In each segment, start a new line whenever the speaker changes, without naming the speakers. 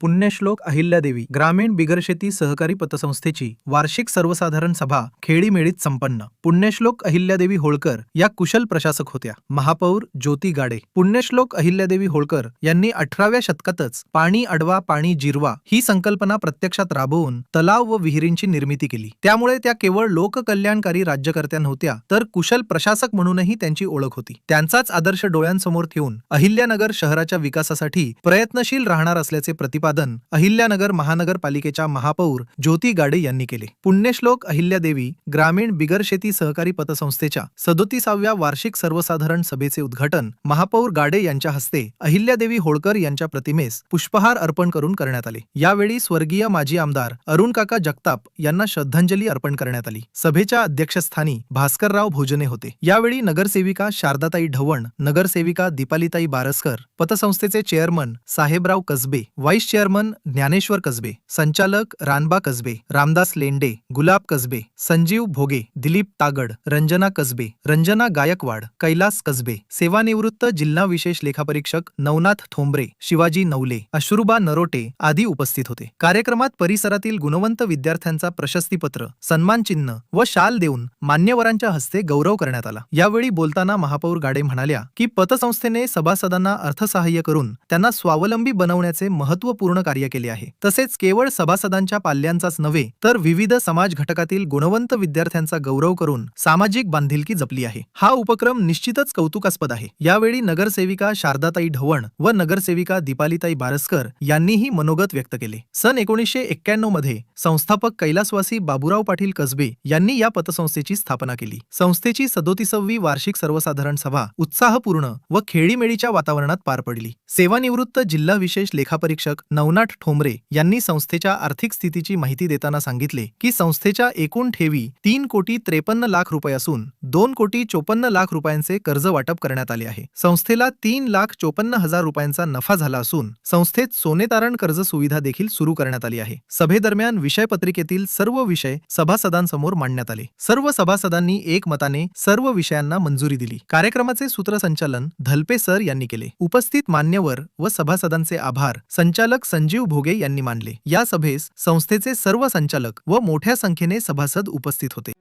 पुण्यश्लोक अहिल्यादेवी ग्रामीण बिगरशेती सहकारी पतसंस्थेची वार्षिक सर्वसाधारण सभा खेडीमेळीत संपन्न. पुण्यश्लोक अहिल्यादेवी होळकर या कुशल प्रशासक होत्या. महापौर ज्योती गाडे. पुण्यश्लोक अहिल्यादेवी होळकर यांनी 18व्या शतकातच पाणी अडवा पाणी जिरवा ही संकल्पना प्रत्यक्षात राबवून तलाव व विहिरींची निर्मिती केली. त्यामुळे त्या केवळ लोककल्याणकारी राज्यकर्त्या नव्हत्या, तर कुशल प्रशासक म्हणूनही त्यांची ओळख होती. त्यांचाच आदर्श डोळ्यांसमोर ठेवून अहिल्यानगर शहराच्या विकासासाठी प्रयत्नशील राहणार असल्याचे प्रतिपादन अहिल्यानगर महानगरपालिकेच्या महापौर ज्योती गाडे यांनी केले. पुण्यश्लोक अहिल्यादेवी ग्रामीण बिगरशेती सहकारी पतसंस्थेच्या 37व्या वार्षिक सर्वसाधारण सभेचे उद्घाटन महापौर गाडे यांच्या हस्ते अहिल्यादेवी होळकर यांच्या प्रतिमेस पुष्पहार अर्पण करून करण्यात आले. यावेळी स्वर्गीय माजी आमदार अरुण काका जगताप यांना श्रद्धांजली अर्पण करण्यात आली. सभेच्या अध्यक्षस्थानी भास्करराव भोजने होते. यावेळी नगरसेविका शारदाताई ढवण, नगरसेविका दीपालीताई बारसकर, पतसंस्थेचे चेअरमन साहेबराव कसबे, व्हाईस चेअरमन ज्ञानेश्वर कसबे, संचालक रानबा कसबे, रामदास लेंडे, गुलाब कसबे, संजीव भोगे, दिलीप तागड, रंजना कसबे, रंजना गायकवाड, कैलास कसबे, सेवानिवृत्त जिल्हा विशेष लेखापरीक्षक नवनाथ थोंबरे, शिवाजी नवले, अश्रुबा नरोटे आदी उपस्थित होते. कार्यक्रमात परिसरातील गुणवंत विद्यार्थ्यांचा प्रशस्तीपत्र, सन्मान चिन्ह व शाल देऊन मान्यवरांच्या हस्ते गौरव करण्यात आला. यावेळी बोलताना महापौर गाडे म्हणाल्या की पतसंस्थेने सभासदांना अर्थसहाय्य करून त्यांना स्वावलंबी बनवण्याचे महत्त्वपूर्ण कार्य केले आहे. तसेच केवळ सभासदांच्या पाल्यांचाच नव्हे, तर विविध समाज घटकातील गुणवंत विद्यार्थ्यांचा गौरव करून सामाजिक बांधिलकी जपली आहे. हा उपक्रम निश्चितच कौतुकास्पद आहे. यावेळी नगरसेविका शारदाताई ढवण व नगरसेविका दीपालीताई बारसकर यांनीही मनोगत व्यक्त केले. सन 1991 मध्ये संस्थापक कैलासवासी बाबूराव पाटील कसबे यांनी या पतसंस्थेची स्थापना केली. संस्थेची 37वी वार्षिक सर्वसाधारण सभा उत्साहपूर्ण व खेळीमेळीच्या वातावरणात पार पडली. सेवानिवृत्त जिल्हा विशेष लेखापरीक्षक नवनाथ ठोंबरे यांनी संस्थेच्या आर्थिक स्थितीची माहिती देताना सांगितले की संस्थेच्या एकूण ठेवी 3,53,00,000 रुपये असून 2,54,00,000 रुपयांचे कर्ज वाटप करण्यात आले आहे. संस्थेला 3,54,000 रुपयांचा नफा झाला असून संस्थेत सोनेतारण कर्ज सुविधा देखील सुरू करण्यात आली आहे. सभेदरम्यान विषयपत्रिकेतील सर्व विषय सभासदांसमोर मांडण्यात आले. सर्व सभासदांनी एकमताने सर्व विषयांना मंजुरी दिली. कार्यक्रमाचे सूत्रसंचालन धलपे सर यांनी केले. उपस्थित मान्यवर व सभासदांचे आभार संचालक संजीव भोगे यांनी मानले. या सभेस संस्थेचे सर्व संचालक व मोठ्या संख्येने सभासद उपस्थित होते.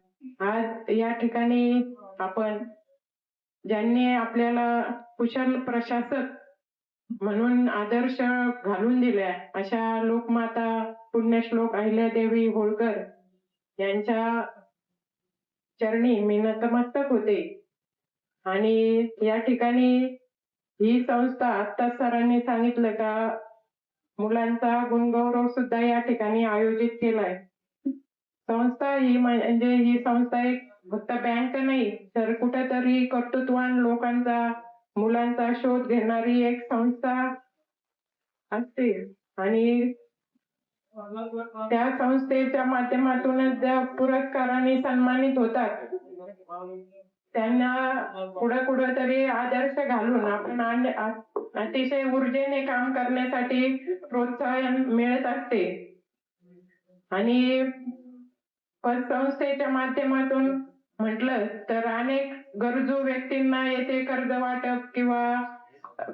आज या ठिकाणी आपण ज्यांनी आपल्याला कुशल प्रशासक म्हणून आदर्श घालून दिल्या अशा लोकमाता पुण्यश्लोक अहिल्यादेवी होळकर यांच्या चरणी मी नतमस्तक होते. आणि या ठिकाणी ही संस्था आता सरांनी सांगितलं का मुलांचा गुणगौरव सुद्धा या ठिकाणी आयोजित केलाय. संस्था ही म्हणजे ही संस्था एक फक्त बँक नाही, तर कुठेतरी कर्तृत्ववान लोकांचा मुलांचा शोध घेणारी एक संस्था असते. आणि त्या संस्थेच्या माध्यमातूनच ज्या पुरस्काराने सन्मानित होतात त्यांना पुढे तरी आदर्श घालून आपण अतिशय ऊर्जेने काम करण्यासाठी प्रोत्साहन मिळत असते. आणि पतसंस्थेच्या माध्यमातून म्हटलं तर अनेक गरजू व्यक्तींना येथे कर्ज वाटप किंवा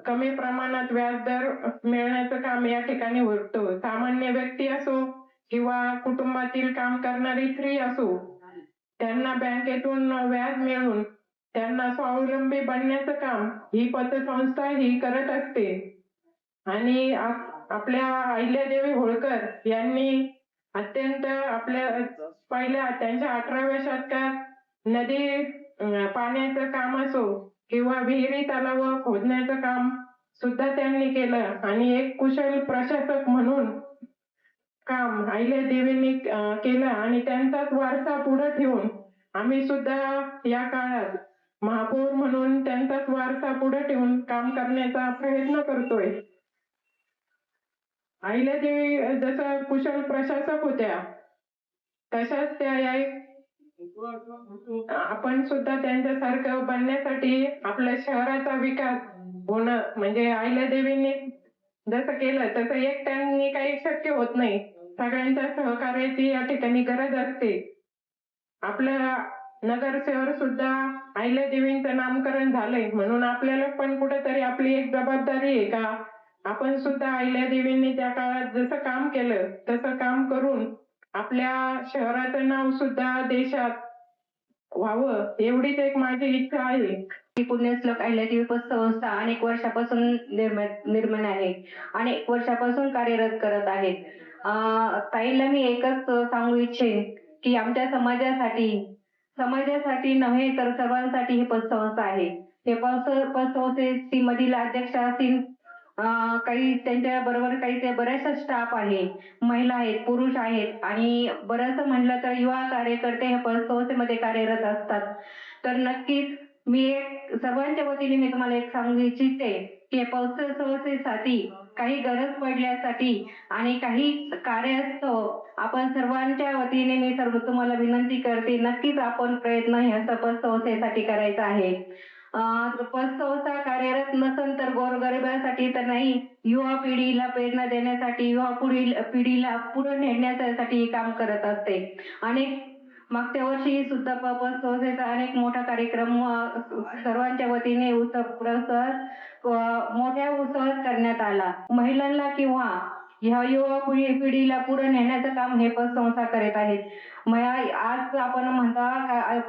कमी प्रमाणात व्याजदर मिळण्याचं काम या ठिकाणी होतं. सामान्य व्यक्ती असो किंवा कुटुंबातील काम करणारी स्त्री असो, त्यांना बँकेतून व्याज मिळून त्यांना स्वावलंबी बनण्याचं काम ही पतसंस्था ही करत असते. आणि आपल्या अहिल्यादेवी होळकर यांनी अत्यंत आपल्या पहिल्या त्यांच्या 18व्या शतकात नदी पाण्याचं काम असो किंवा विहिरी तलाव खोदण्याचं काम सुद्धा त्यांनी केलं. आणि एक कुशल प्रशासक म्हणून काम अहिल्यादेवींनी केलं आणि त्यांचाच वारसा पुढे ठेवून आम्ही सुद्धा या काळात महापौर म्हणून त्यांचाच वारसा पुढे ठेवून काम करण्याचा प्रयत्न करतोय. अहिल्यादेवी जसं कुशल प्रशासक होत्या तशाच त्या आपण सुद्धा त्यांच्यासारखं बनण्यासाठी आपल्या शहराचा विकास होणं म्हणजे अहिल्यादेवींनी जसं केलं तसं एकट्याने काही शक्य होत नाही. सगळ्यांच्या सहकार्याची या ठिकाणी गरज असते. आपलं नगर शहर सुद्धा अहिल्यादेवींचं नामकरण झालंय म्हणून आपल्याला पण कुठेतरी आपली एक जबाबदारी आहे का आपण सुद्धा अहिल्यादेवींनी त्या काळात जसं काम केलं तसं काम करून आपल्या शहराचं नाव सुद्धा देशात व्हावं एवढीच एक माझी इच्छा आहे.
ही पुण्यश्लोक अहिल्यादेवी पतसंस्था अनेक वर्षापासून निर्माण आहे. अनेक वर्षापासून कार्यरत करत आहे. ताईला मी एकच सांगू इच्छेन की आमच्या समाजासाठी नव्हे तर सर्वांसाठी ही पतसंस्था आहे. हे पतसंस्थेची मधील अध्यक्ष असतील, काही त्यांच्या बरोबर काही ते बऱ्याचशा स्टाफ आहे, महिला आहेत, पुरुष आहेत आणि बरंचसं म्हणलं तर युवा कार्यकर्ते हे पतसंस्थेमध्ये कार्यरत असतात. तर नक्कीच मी सर्वांच्या वतीने मी तुम्हाला एक सांगू इच्छिते की पतसंस्थेसाठी काही गरज पडल्यासाठी आणि काही कार्यास्तव आपण सर्वांच्या वतीने मी सर्व तुम्हाला विनंती करते, नक्कीच आपण प्रयत्न ह्या पतसंस्थेसाठी करायचा आहे. पतसंस्था कार्यरत नसेल तर गोरगरिबांसाठी तर नाही, युवा पिढीला प्रेरणा देण्यासाठी, युवा पिढीला पुढे नेण्यासाठी हे काम करत असते. मागच्या वर्षी सुद्धा पतसंस्थेचा अनेक मोठा कार्यक्रम सर्वांच्या वतीने मोठ्या उत्सवात करण्यात आला. महिलांना किंवा ह्या युवा पिढीला पुढे नेण्याचं काम हे पतसंस्था करत आहेत. आज आपण म्हणता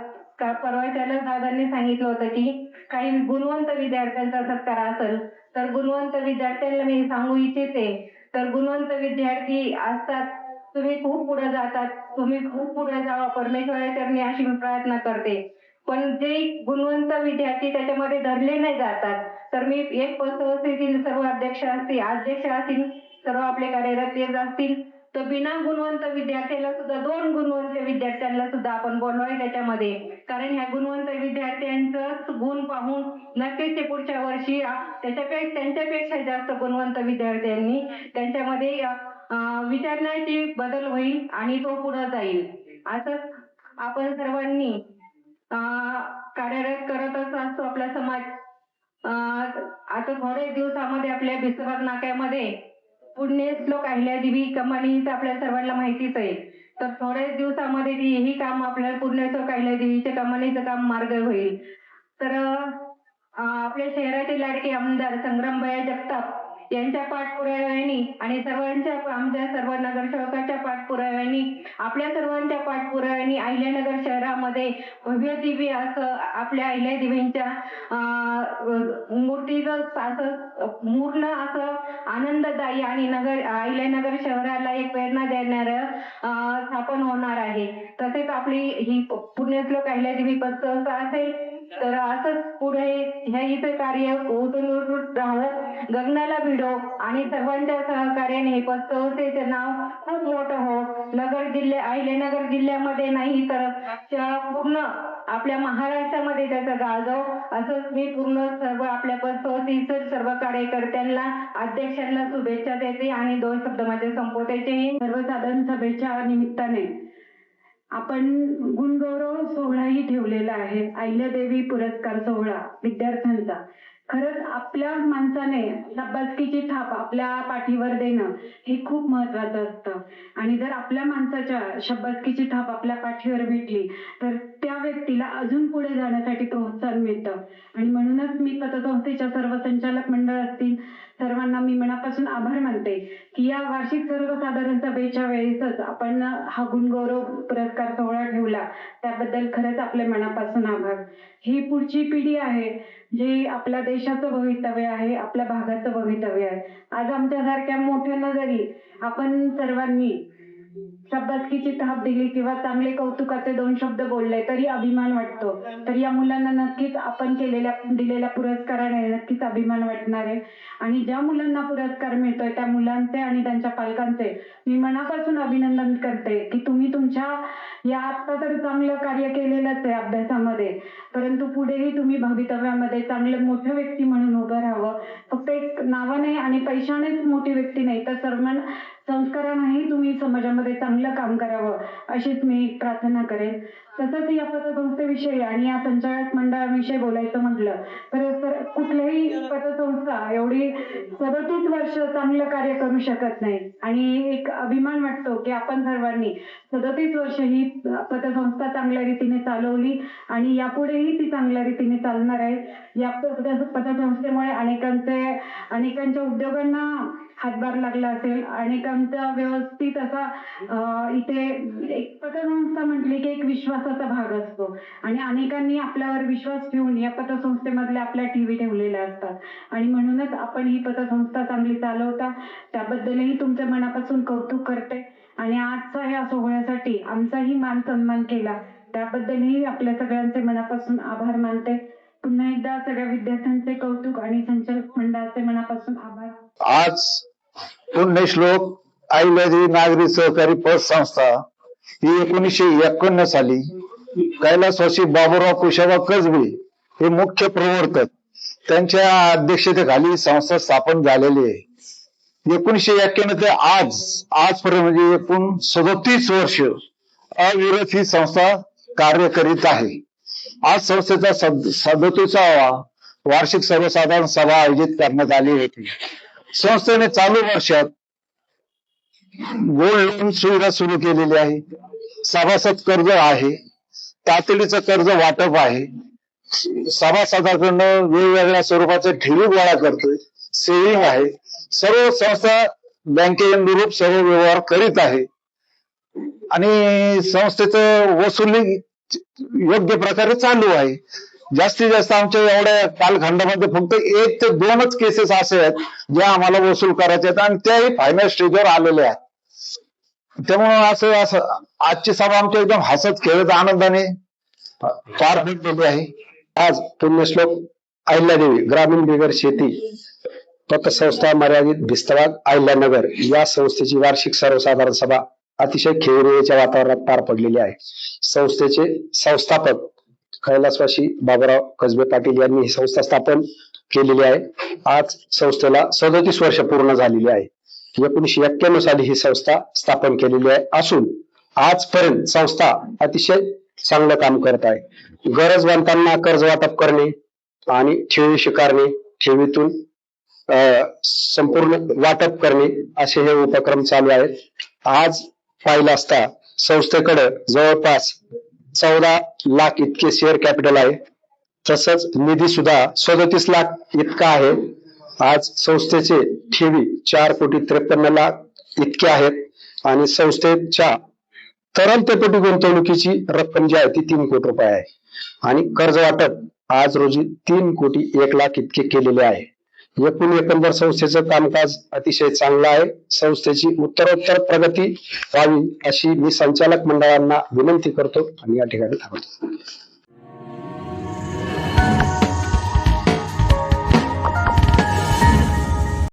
परवाच्याला दादांनी सांगितलं होतं की काही गुणवंत विद्यार्थ्यांचा सत्कार असेल तर गुणवंत विद्यार्थ्यांना मी सांगू इच्छिते तर गुणवंत विद्यार्थी असतात, तुम्ही खूप पुढे जातात, तुम्ही खूप पुढे जावा परमेश्वराचरणी अशी मी प्रार्थना करते. पण जे गुणवंत विद्यार्थी त्याच्यामध्ये धरले नाही जातात तर मी एक पतसंस्थेतील सर्व अध्यक्ष असतील, सर्व आपले कार्यरत येत असतील तर बिना गुणवंत विद्यार्थ्याला सुद्धा 2 गुणवंत विद्यार्थ्यांना सुद्धा आपण बोलवाय त्याच्यामध्ये, कारण ह्या गुणवंत विद्यार्थ्यांचं गुण पाहून नक्कीच ते पुढच्या वर्षी त्यांच्यापेक्षा जास्त गुणवंत विद्यार्थ्यांनी त्यांच्यामध्ये विचारण्याची बदल होईल आणि तो पुढे जाईल. असं आपण सर्वांनी कार्यरत करतच असतो आपला समाज. आता थोड्याच दिवसामध्ये आपल्या बिस्तबाग नाक्यामध्ये पुण्यश्लोक अहिल्यादेवी कमानीचं आपल्या सर्वांना माहितीच आहे. तर थोड्याच दिवसामध्ये ही काम आपल्याला पुण्यश्लोक अहिल्यादेवीच्या कमानीचं काम मार्ग होईल. तर आपल्या शहराचे लाडके आमदार संग्रामभैया जगताप यांच्या पाठपुराव्याने आणि आमच्या सर्व नगरसेवकाच्या पाठपुराव्याने, आपल्या सर्वांच्या पाठपुराव्याने अहिल्यानगर शहरामध्ये भव्य दिव्य असं आपल्या अहिल्यादेवींच्या मूर्तीचं असं पूर्ण असं आनंददायी आणि अहिल्यानगर शहराला एक प्रेरणा देणारं स्थापन होणार आहे. तसेच आपली ही पुण्यश्लोक अहिल्यादेवी पतसंस्था असेल तर असंच पुढे ह्या इथं कार्य उठून राहावं, गगनाला भिडो आणि सर्वांच्या सहकार्याने हे पतसंस्थेचं नाव खूप मोठं हो. अहिल्यानगर जिल्ह्यामध्ये नाही तर पूर्ण आपल्या महाराष्ट्रामध्ये त्याचं गाजव, असंच मी पूर्ण सर्व आपल्या पतसंस्थेचं सर्व कार्यकर्त्यांना, अध्यक्षांना शुभेच्छा देते आणि 2 शब्द माझे संपवते.
सर्वसाधारण सभेच्या निमित्ताने आपण गुणगौरव सोहळाही ठेवलेला आहे. अहिल्यादेवी पुरस्कार सोहळा विद्यार्थ्यांचा. खरंच आपल्या माणसाने शाबासकीची थाप आपल्या पाठीवर देणं हे खूप महत्वाचं असतं आणि जर आपल्या माणसाच्या शाबासकीची थाप आपल्या पाठीवर भेटली तर त्या व्यक्तीला अजून पुढे जाण्यासाठी प्रोत्साहन मिळतं. आणि म्हणूनच मी पतसंस्थेच्या सर्व संचालक मंडळ असतील सर्वांना मी मनापासून आभार मानते की या वार्षिक सर्वसाधारण सभेच्या वेळेसच आपण हा गुणगौरव पुरस्कार सोहळा ठेवला, त्याबद्दल खरंच आपल्या मनापासून आभार. ही पुढची पिढी आहे जे आपल्या देशाचं भवितव्य आहे, आपल्या भागाचं भवितव्य आहे. आज आमच्यासारख्या मोठ्यांना जरी आपण सर्वांनी शाबासकीची थाप दिली किंवा चांगले कौतुकाचे 2 शब्द बोलले तरी अभिमान वाटतो. तर या मुलांना नक्कीच आपण दिलेल्या पुरस्काराने नक्कीच अभिमान वाटणार आहे. आणि ज्या मुलांना पुरस्कार मिळतोय त्या मुलांचे आणि त्यांच्या पालकांचे मी मनापासून अभिनंदन करते की तुम्ही तुमच्या या आता तर चांगलं कार्य केलेलंच आहे अभ्यासामध्ये, परंतु पुढेही तुम्ही भवितव्यामध्ये चांगलं मोठं व्यक्ती म्हणून उभं राहावं. फक्त एक नावाने आणि पैशानेच मोठी व्यक्ती नाही तर संस्कारानेही तुम्ही समाजामध्ये चांगलं काम करावं अशीच मी प्रार्थना करेन. तसंच या पतसंस्थेविषयी आणि या संचालक मंडळाविषयी बोलायचं म्हटलं तर कुठल्याही पतसंस्था एवढी 37 वर्ष चांगलं कार्य करू शकत नाही आणि एक अभिमान वाटतो की आपण सर्वांनी 37 वर्ष ही पतसंस्था चांगल्या रीतीने चालवली आणि यापुढेही ती चांगल्या रीतीने चालणार आहे. या पतसंस्थेमुळे अनेकांच्या उद्योगांना हातभार लागला असेल, अनेकांचा व्यवस्थित असा इथे एक पतसंस्था म्हटली की एक विश्वासाचा भाग असतो आणि अनेकांनी आपल्यावर विश्वास ठेवून या पतसंस्थेमधल्या आपल्या ठेवी ठेवलेल्या असतात आणि म्हणूनच आपण ही पतसंस्था चांगली चालवता त्याबद्दलही तुमच्या मनापासून कौतुक करते आणि आजच्या या सोहळ्यासाठी आमचाही मान सन्मान केला त्याबद्दलही आपल्या सगळ्यांचे मनापासून आभार मानते. पुन्हा एकदा सगळ्या विद्यार्थ्यांचे कौतुक आणि संचालक मंडळाचे मनापासून आभार.
आज पुण्यश्लोक अहिल्यादेवी नागरी सहकारी पतसंस्था ही 1951 साली कैलासवासी बाबूराव कुशाबा कसबे हे मुख्य प्रवर्तक त्यांच्या अध्यक्षतेखाली संस्था स्थापन झालेली आहे. 1991 ते आजपर्यंत म्हणजे एकूण 37 वर्ष अविरत ही संस्था कार्य करीत आहे. आज संस्थेचा 37वा वार्षिक सर्वसाधारण सभा आयोजित करण्यात आली होती. संस्थेने चालू वर्षात गोल्ड लोन सुविधा सुरू केलेली आहे. सभासद कर्ज आहे, तातडीचं कर्ज वाटप आहे, सभासदांकडनं वेगवेगळ्या स्वरूपाचे ठेवी गोळा करतोय, सेव्हिंग आहे. सर्व संस्था बँकेनुरूप सर्व व्यवहार करीत आहे आणि संस्थेचं वसुली योग्य प्रकारे चालू आहे. जास्तीत जास्त आमच्या एवढ्या कालखंडामध्ये फक्त 1 ते 2च केसेस असे आहेत ज्या आम्हाला वसूल करायचे आहेत आणि त्याही फायनल स्टेजवर आलेल्या आहेत. त्यामुळे असं आजची सभा आमच्या एकदम हसत खेळत आनंदाने पार पडलेली आहे.
आज पुण्यश्लोक अहिल्यादेवी ग्रामीण बिगर शेती पतसंस्था मर्यादित भिस्तवाग अहिल्यानगर या संस्थेची वार्षिक सर्वसाधारण सभा अतिशय खेळीमेळीच्या वातावरणात पार पडलेली आहे. संस्थेचे संस्थापक कैलासवासी बाबूराव कसबे पाटील यांनी ही संस्था स्थापन केलेली आहे. आज संस्थेला 37 वर्ष पूर्ण झालेली आहे. 1991 साली ही संस्था स्थापन केलेली आहे असून आजपर्यंत संस्था अतिशय चांगलं काम करत आहे. गरजवंतांना कर्ज वाटप करणे आणि ठेवी स्वीकारणे, ठेवीतून संपूर्ण वाटप करणे असे हे उपक्रम चालू आहेत. आज पाहिलं असता संस्थेकडे जवळपास 14 लाख इतके शेअर कॅपिटल आहे. तसंच निधी सुद्धा 37 लाख इतका आहे. आज संस्थेचे ठेवी 4,53,00,000 इतके आहेत आणि संस्थेच्या तरलतेपोटी गुंतवणुकीची रक्कम जी आहे ती 3 कोटी रुपये आहे आणि कर्ज वाटप आज रोजी 3,01,00,000 इतके केलेले आहे. एकंदर संस्थेचं कामकाज अतिशय चांगलं आहे. संस्थेची उत्तरोत्तर प्रगती व्हावी अशी मी संचालक मंडळांना विनंती करतो आणि या ठिकाणी थांबतो.